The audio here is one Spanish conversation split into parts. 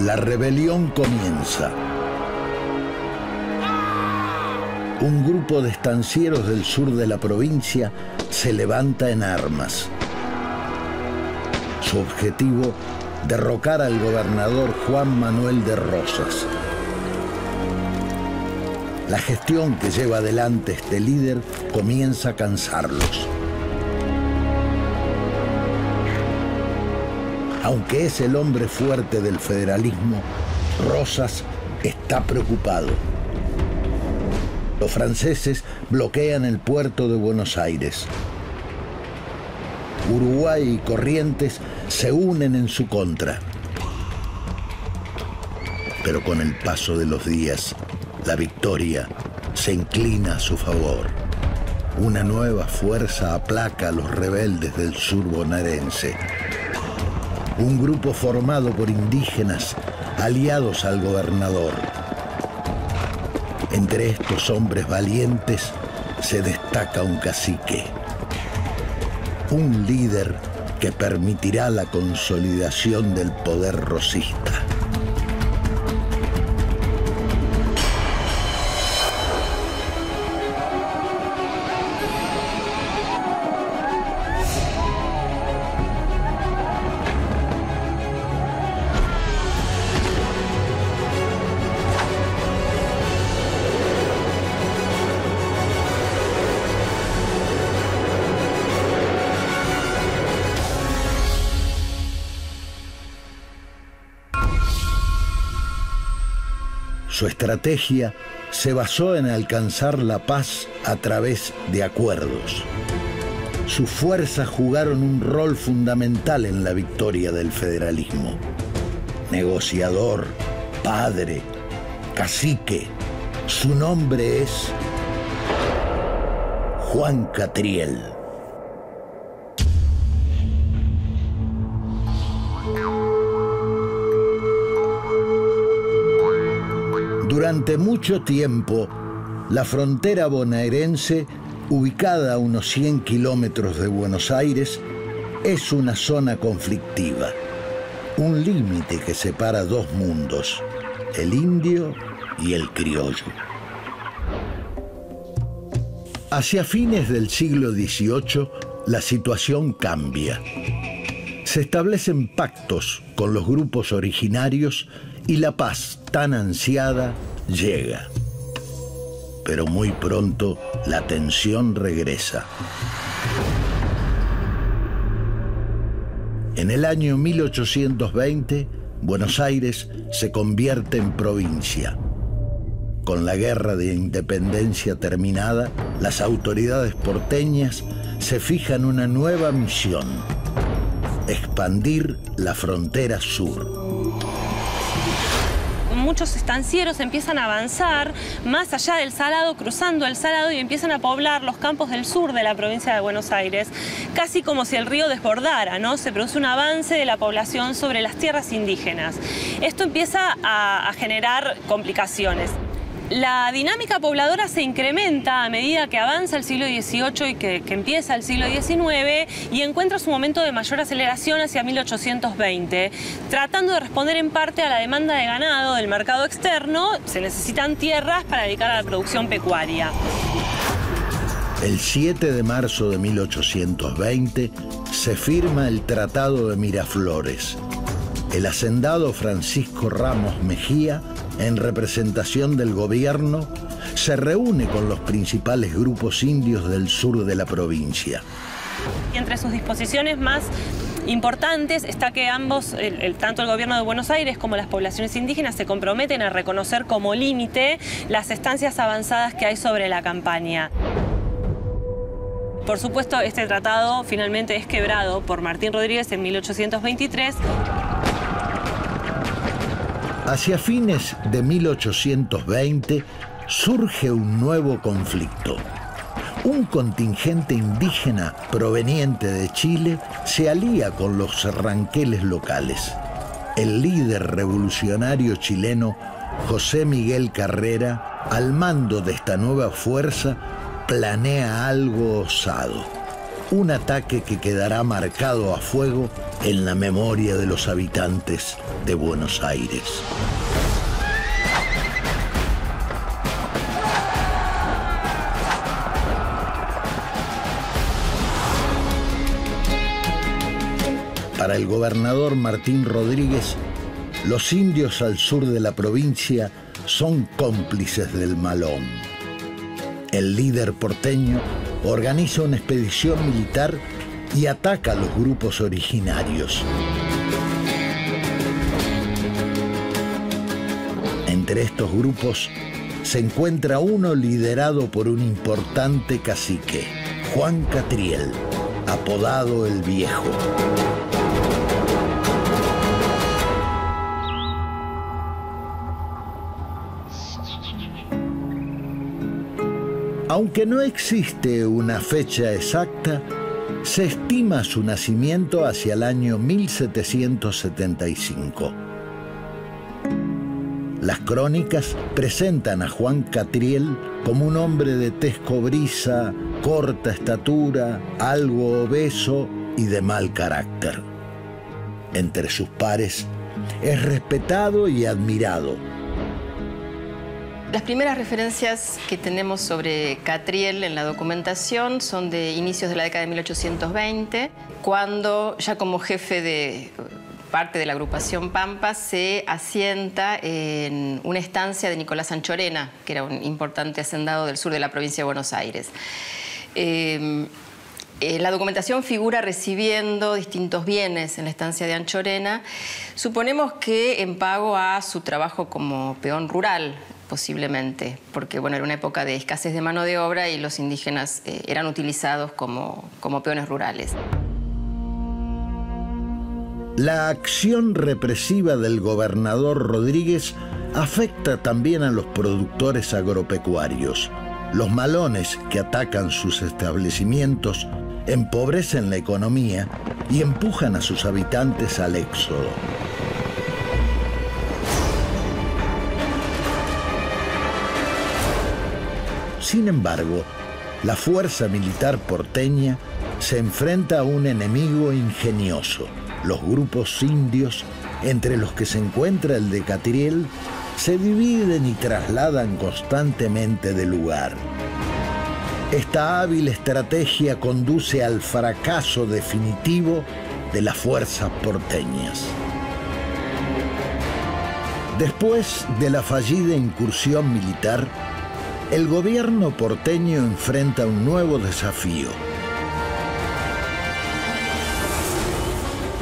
La rebelión comienza. Un grupo de estancieros del sur de la provincia se levanta en armas. Su objetivo, derrocar al gobernador Juan Manuel de Rosas. La gestión que lleva adelante este líder comienza a cansarlos. Aunque es el hombre fuerte del federalismo, Rosas está preocupado. Los franceses bloquean el puerto de Buenos Aires. Uruguay y Corrientes se unen en su contra. Pero con el paso de los días, la victoria se inclina a su favor. Una nueva fuerza aplaca a los rebeldes del sur bonaerense. Un grupo formado por indígenas aliados al gobernador. Entre estos hombres valientes se destaca un cacique, un líder que permitirá la consolidación del poder rosista. Su estrategia se basó en alcanzar la paz a través de acuerdos. Sus fuerzas jugaron un rol fundamental en la victoria del federalismo. Negociador, padre, cacique, su nombre es Juan Catriel. Durante mucho tiempo, la frontera bonaerense, ubicada a unos 100 kilómetros de Buenos Aires, es una zona conflictiva, un límite que separa dos mundos, el indio y el criollo. Hacia fines del siglo XVIII, la situación cambia. Se establecen pactos con los grupos originarios y la paz tan ansiada llega. Pero muy pronto la tensión regresa. En el año 1820, Buenos Aires se convierte en provincia. Con la guerra de independencia terminada, las autoridades porteñas se fijan una nueva misión: expandir la frontera sur. Muchos estancieros empiezan a avanzar más allá del Salado, cruzando el Salado, y empiezan a poblar los campos del sur de la provincia de Buenos Aires, casi como si el río desbordara, ¿no? Se produce un avance de la población sobre las tierras indígenas. Esto empieza a generar complicaciones. La dinámica pobladora se incrementa a medida que avanza el siglo XVIII y que empieza el siglo XIX, y encuentra su momento de mayor aceleración hacia 1820. Tratando de responder en parte a la demanda de ganado del mercado externo, se necesitan tierras para dedicar a la producción pecuaria. El 7 de marzo de 1820 se firma el Tratado de Miraflores. El hacendado Francisco Ramos Mejía, en representación del gobierno, se reúne con los principales grupos indios del sur de la provincia. Y entre sus disposiciones más importantes está que ambos, tanto el gobierno de Buenos Aires como las poblaciones indígenas, se comprometen a reconocer como límite las estancias avanzadas que hay sobre la campaña. Por supuesto, este tratado finalmente es quebrado por Martín Rodríguez en 1823. Hacia fines de 1820 surge un nuevo conflicto. Un contingente indígena proveniente de Chile se alía con los ranqueles locales. El líder revolucionario chileno, José Miguel Carrera, al mando de esta nueva fuerza, planea algo osado: Un ataque que quedará marcado a fuego en la memoria de los habitantes de Buenos Aires. Para el gobernador Martín Rodríguez, los indios al sur de la provincia son cómplices del Malón. El líder porteño organiza una expedición militar y ataca a los grupos originarios. Entre estos grupos se encuentra uno liderado por un importante cacique, Juan Catriel, apodado el Viejo. Aunque no existe una fecha exacta, se estima su nacimiento hacia el año 1775. Las crónicas presentan a Juan Catriel como un hombre de tez cobriza, corta estatura, algo obeso y de mal carácter. Entre sus pares es respetado y admirado. Las primeras referencias que tenemos sobre Catriel en la documentación son de inicios de la década de 1820, cuando ya como jefe de parte de la agrupación Pampa se asienta en una estancia de Nicolás Anchorena, que era un importante hacendado del sur de la provincia de Buenos Aires. La documentación figura recibiendo distintos bienes en la estancia de Anchorena. Suponemos que en pago a su trabajo como peón rural, posiblemente, porque bueno, era una época de escasez de mano de obra y los indígenas eran utilizados como peones rurales. La acción represiva del gobernador Rodríguez afecta también a los productores agropecuarios. Los malones que atacan sus establecimientos empobrecen la economía y empujan a sus habitantes al éxodo. Sin embargo, la fuerza militar porteña se enfrenta a un enemigo ingenioso. Los grupos indios, entre los que se encuentra el de Catriel, se dividen y trasladan constantemente de lugar. Esta hábil estrategia conduce al fracaso definitivo de las fuerzas porteñas. Después de la fallida incursión militar, el gobierno porteño enfrenta un nuevo desafío.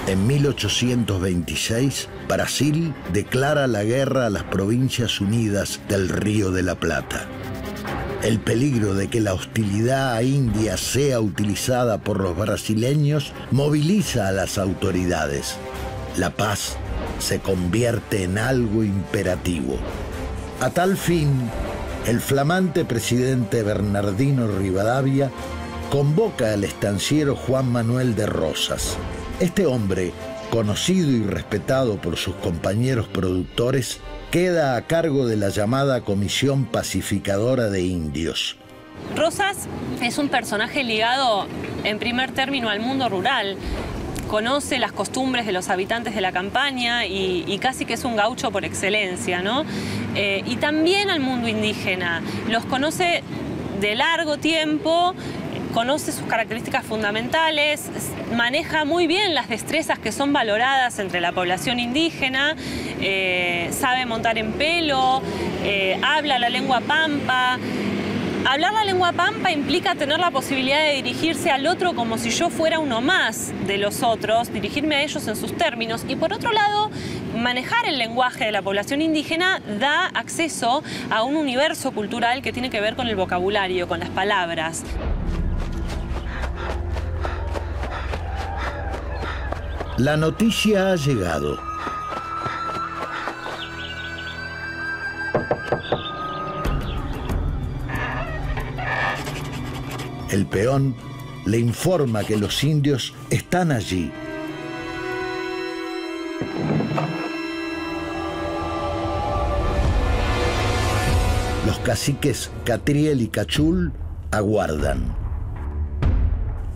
En 1826, Brasil declara la guerra a las Provincias Unidas del Río de la Plata. El peligro de que la hostilidad a India sea utilizada por los brasileños moviliza a las autoridades. La paz se convierte en algo imperativo. A tal fin, el flamante presidente Bernardino Rivadavia convoca al estanciero Juan Manuel de Rosas. Este hombre, conocido y respetado por sus compañeros productores, queda a cargo de la llamada Comisión Pacificadora de Indios. Rosas es un personaje ligado, en primer término, al mundo rural. Conoce las costumbres de los habitantes de la campaña y casi que es un gaucho por excelencia, ¿no? Y también al mundo indígena. Los conoce de largo tiempo, conoce sus características fundamentales, maneja muy bien las destrezas que son valoradas entre la población indígena, sabe montar en pelo, habla la lengua pampa. Hablar la lengua pampa implica tener la posibilidad de dirigirse al otro como si yo fuera uno más de los otros, dirigirme a ellos en sus términos. Y por otro lado, manejar el lenguaje de la población indígena da acceso a un universo cultural que tiene que ver con el vocabulario, con las palabras. La noticia ha llegado. El peón le informa que los indios están allí. Los caciques Catriel y Cachul aguardan.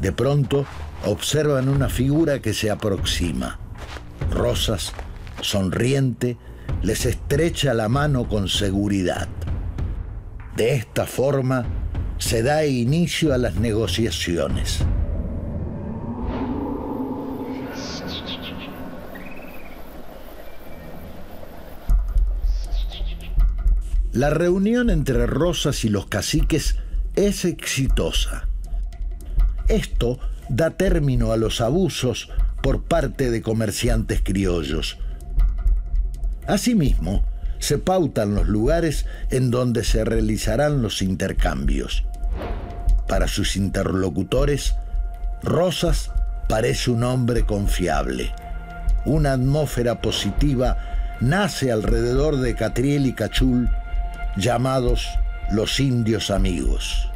De pronto, observan una figura que se aproxima. Rosas, sonriente, les estrecha la mano con seguridad. De esta forma, se da inicio a las negociaciones. La reunión entre Rosas y los caciques es exitosa. Esto da término a los abusos por parte de comerciantes criollos. Asimismo, se pautan los lugares en donde se realizarán los intercambios. Para sus interlocutores, Rosas parece un hombre confiable. Una atmósfera positiva nace alrededor de Catriel y Cachul, llamados los indios amigos.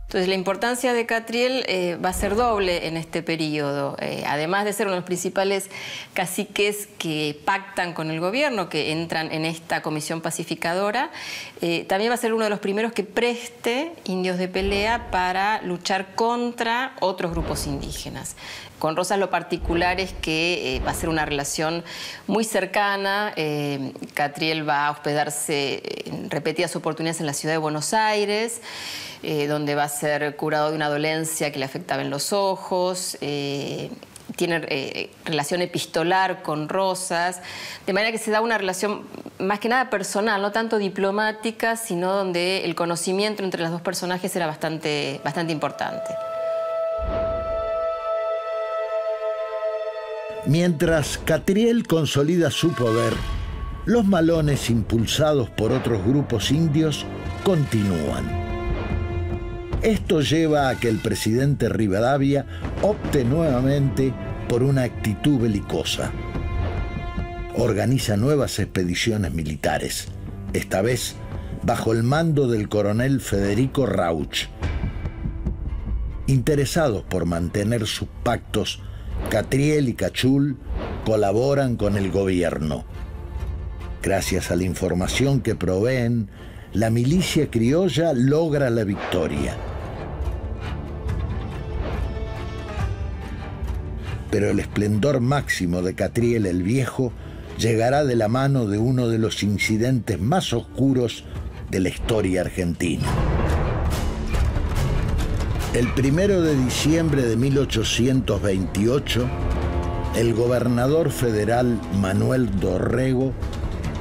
Entonces, la importancia de Catriel va a ser doble en este periodo. Además de ser uno de los principales caciques que pactan con el gobierno, que entran en esta comisión pacificadora, también va a ser uno de los primeros que preste indios de pelea para luchar contra otros grupos indígenas. Con Rosas lo particular es que va a ser una relación muy cercana. Catriel va a hospedarse en repetidas oportunidades en la ciudad de Buenos Aires, donde va a ser curado de una dolencia que le afectaba en los ojos. Tiene relación epistolar con Rosas, de manera que se da una relación más que nada personal, no tanto diplomática, sino donde el conocimiento entre los dos personajes era bastante importante. Mientras Catriel consolida su poder, los malones impulsados por otros grupos indios continúan. Esto lleva a que el presidente Rivadavia opte nuevamente por una actitud belicosa. Organiza nuevas expediciones militares, esta vez bajo el mando del coronel Federico Rauch. Interesados por mantener sus pactos, Catriel y Cachul colaboran con el gobierno. Gracias a la información que proveen, la milicia criolla logra la victoria. Pero el esplendor máximo de Catriel el Viejo llegará de la mano de uno de los incidentes más oscuros de la historia argentina. El 1 de diciembre de 1828, el gobernador federal Manuel Dorrego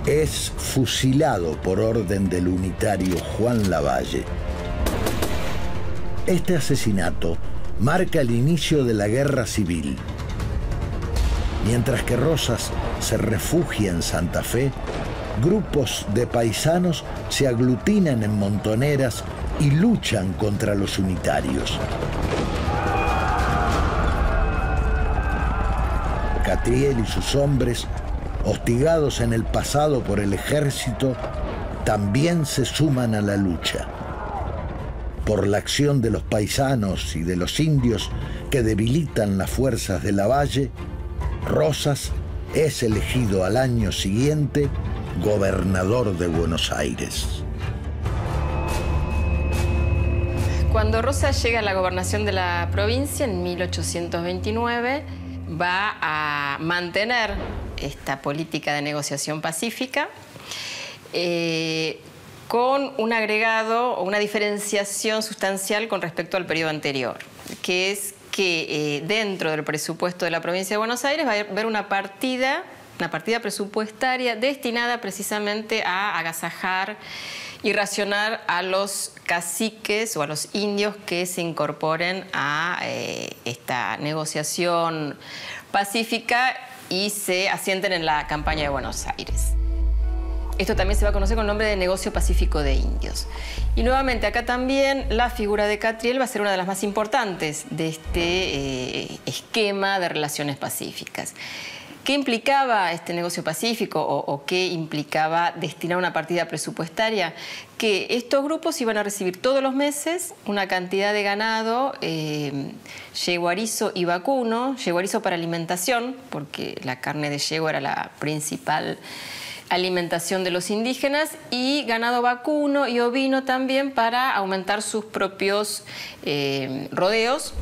es fusilado por orden del unitario Juan Lavalle. Este asesinato marca el inicio de la Guerra Civil. Mientras que Rosas se refugia en Santa Fe, grupos de paisanos se aglutinan en montoneras y luchan contra los unitarios. Catriel y sus hombres, hostigados en el pasado por el ejército, también se suman a la lucha. Por la acción de los paisanos y de los indios que debilitan las fuerzas de Lavalle, Rosas es elegido al año siguiente gobernador de Buenos Aires. Cuando Rosas llega a la gobernación de la provincia en 1829, va a mantener esta política de negociación pacífica con un agregado o una diferenciación sustancial con respecto al periodo anterior, que es que dentro del presupuesto de la provincia de Buenos Aires va a haber una partida presupuestaria destinada precisamente a agasajar y racionar a los caciques o a los indios que se incorporen a esta negociación pacífica y se asienten en la campaña de Buenos Aires. Esto también se va a conocer con el nombre de Negocio Pacífico de Indios. Y nuevamente acá también la figura de Catriel va a ser una de las más importantes de este esquema de relaciones pacíficas. ¿Qué implicaba este negocio pacífico o qué implicaba destinar una partida presupuestaria? Que estos grupos iban a recibir todos los meses una cantidad de ganado, yeguarizo y vacuno, yeguarizo para alimentación, porque la carne de yegua era la principal alimentación de los indígenas y ganado vacuno y ovino también para aumentar sus propios rodeos.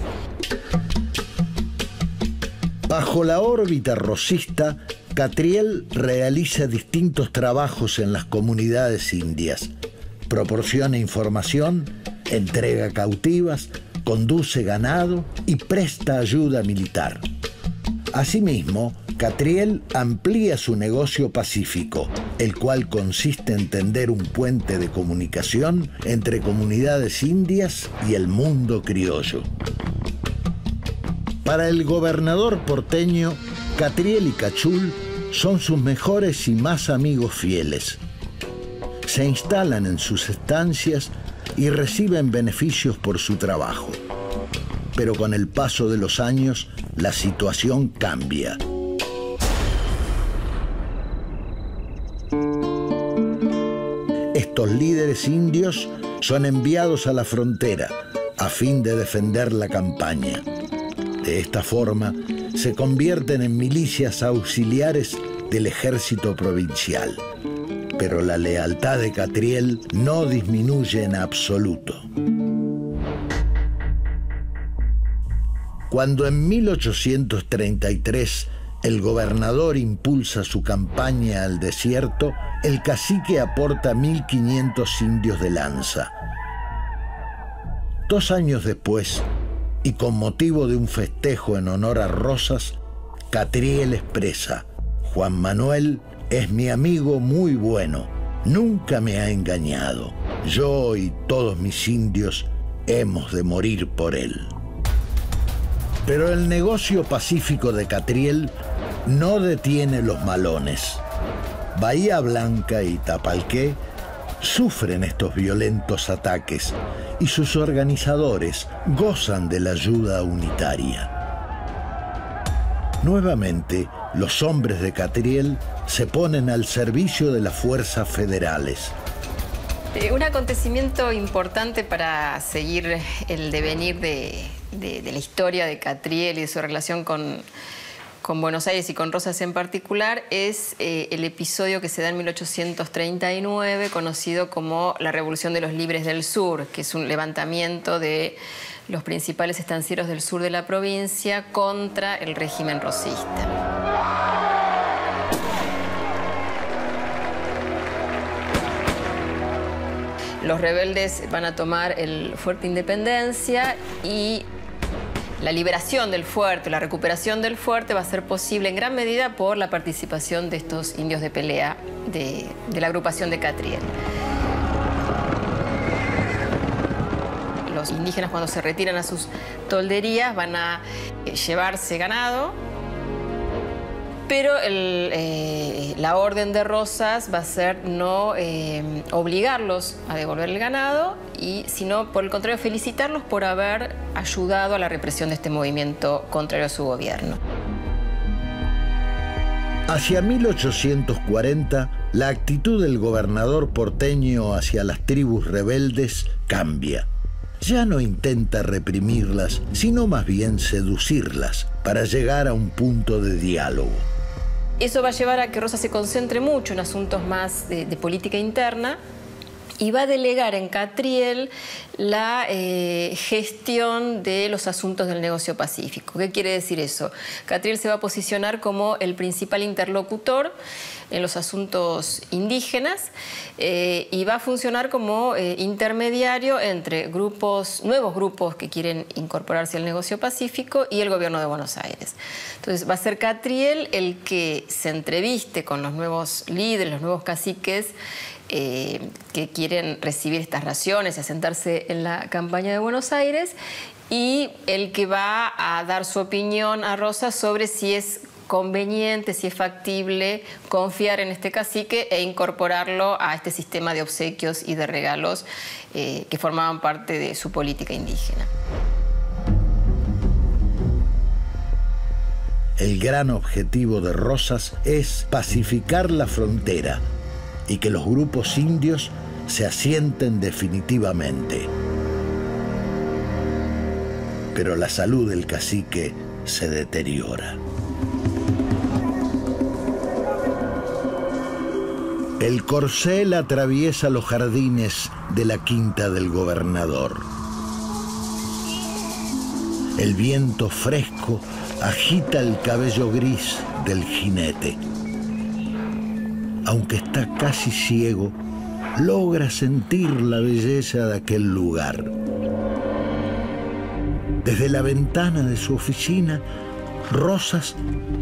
Bajo la órbita rosista, Catriel realiza distintos trabajos en las comunidades indias. Proporciona información, entrega cautivas, conduce ganado y presta ayuda militar. Asimismo, Catriel amplía su negocio pacífico, el cual consiste en tender un puente de comunicación entre comunidades indias y el mundo criollo. Para el gobernador porteño, Catriel y Cachul son sus mejores y más amigos fieles. Se instalan en sus estancias y reciben beneficios por su trabajo. Pero con el paso de los años, la situación cambia. Estos líderes indios son enviados a la frontera a fin de defender la campaña. De esta forma, se convierten en milicias auxiliares del ejército provincial. Pero la lealtad de Catriel no disminuye en absoluto. Cuando en 1833 el gobernador impulsa su campaña al desierto, el cacique aporta 1.500 indios de lanza. 2 años después, y con motivo de un festejo en honor a Rosas, Catriel expresa: Juan Manuel es mi amigo muy bueno, nunca me ha engañado. Yo y todos mis indios hemos de morir por él. Pero el negocio pacífico de Catriel no detiene los malones. Bahía Blanca y Tapalqué sufren estos violentos ataques y sus organizadores gozan de la ayuda unitaria. Nuevamente, los hombres de Catriel se ponen al servicio de las fuerzas federales. Un acontecimiento importante para seguir el devenir de la historia de Catriel y de su relación con Buenos Aires y con Rosas en particular es el episodio que se da en 1839, conocido como la Revolución de los Libres del Sur, que es un levantamiento de los principales estancieros del sur de la provincia contra el régimen rosista. Los rebeldes van a tomar el Fuerte Independencia y la liberación del fuerte, la recuperación del fuerte va a ser posible en gran medida por la participación de estos indios de pelea de la agrupación de Catriel. Los indígenas, cuando se retiran a sus tolderías, van a llevarse ganado, pero la orden de Rosas va a ser no obligarlos a devolver el ganado, sino, por el contrario, felicitarlos por haber ayudado a la represión de este movimiento contrario a su gobierno. Hacia 1840, la actitud del gobernador porteño hacia las tribus rebeldes cambia. Ya no intenta reprimirlas, sino más bien seducirlas para llegar a un punto de diálogo. Eso va a llevar a que Rosas se concentre mucho en asuntos más de política interna y va a delegar en Catriel la gestión de los asuntos del negocio pacífico. ¿Qué quiere decir eso? Catriel se va a posicionar como el principal interlocutor en los asuntos indígenas y va a funcionar como intermediario entre nuevos grupos que quieren incorporarse al negocio pacífico y el gobierno de Buenos Aires. Entonces va a ser Catriel el que se entreviste con los nuevos líderes, los nuevos caciques que quieren recibir estas raciones y asentarse en la campaña de Buenos Aires, y el que va a dar su opinión a Rosas sobre si es conveniente, si es factible confiar en este cacique e incorporarlo a este sistema de obsequios y de regalos que formaban parte de su política indígena. El gran objetivo de Rosas es pacificar la frontera y que los grupos indios se asienten definitivamente. Pero la salud del cacique se deteriora. El corcel atraviesa los jardines de la quinta del gobernador. El viento fresco agita el cabello gris del jinete. Aunque está casi ciego, logra sentir la belleza de aquel lugar. Desde la ventana de su oficina, Rosas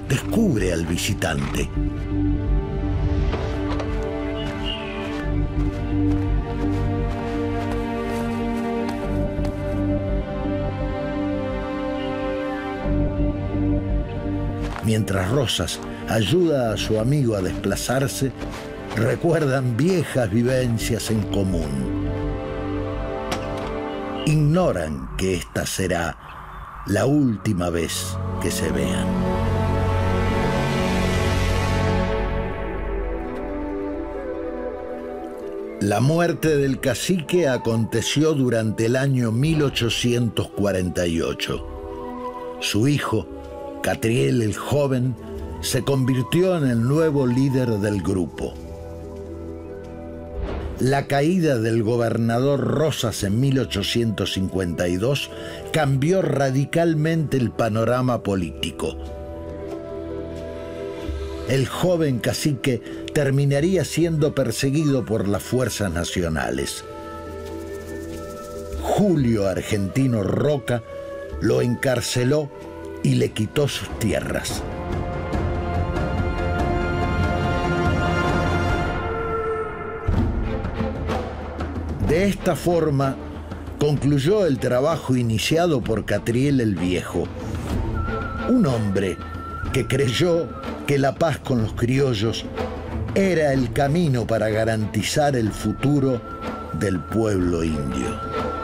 descubre al visitante. Mientras Rosas ayuda a su amigo a desplazarse, recuerdan viejas vivencias en común. Ignoran que esta será la última vez que se vean. La muerte del cacique aconteció durante el año 1848. Su hijo, Catriel el Joven, se convirtió en el nuevo líder del grupo. La caída del gobernador Rosas en 1852 cambió radicalmente el panorama político. El joven cacique terminaría siendo perseguido por las fuerzas nacionales. Julio Argentino Roca lo encarceló y le quitó sus tierras. De esta forma, concluyó el trabajo iniciado por Catriel el Viejo, un hombre que creyó que la paz con los criollos era el camino para garantizar el futuro del pueblo indio.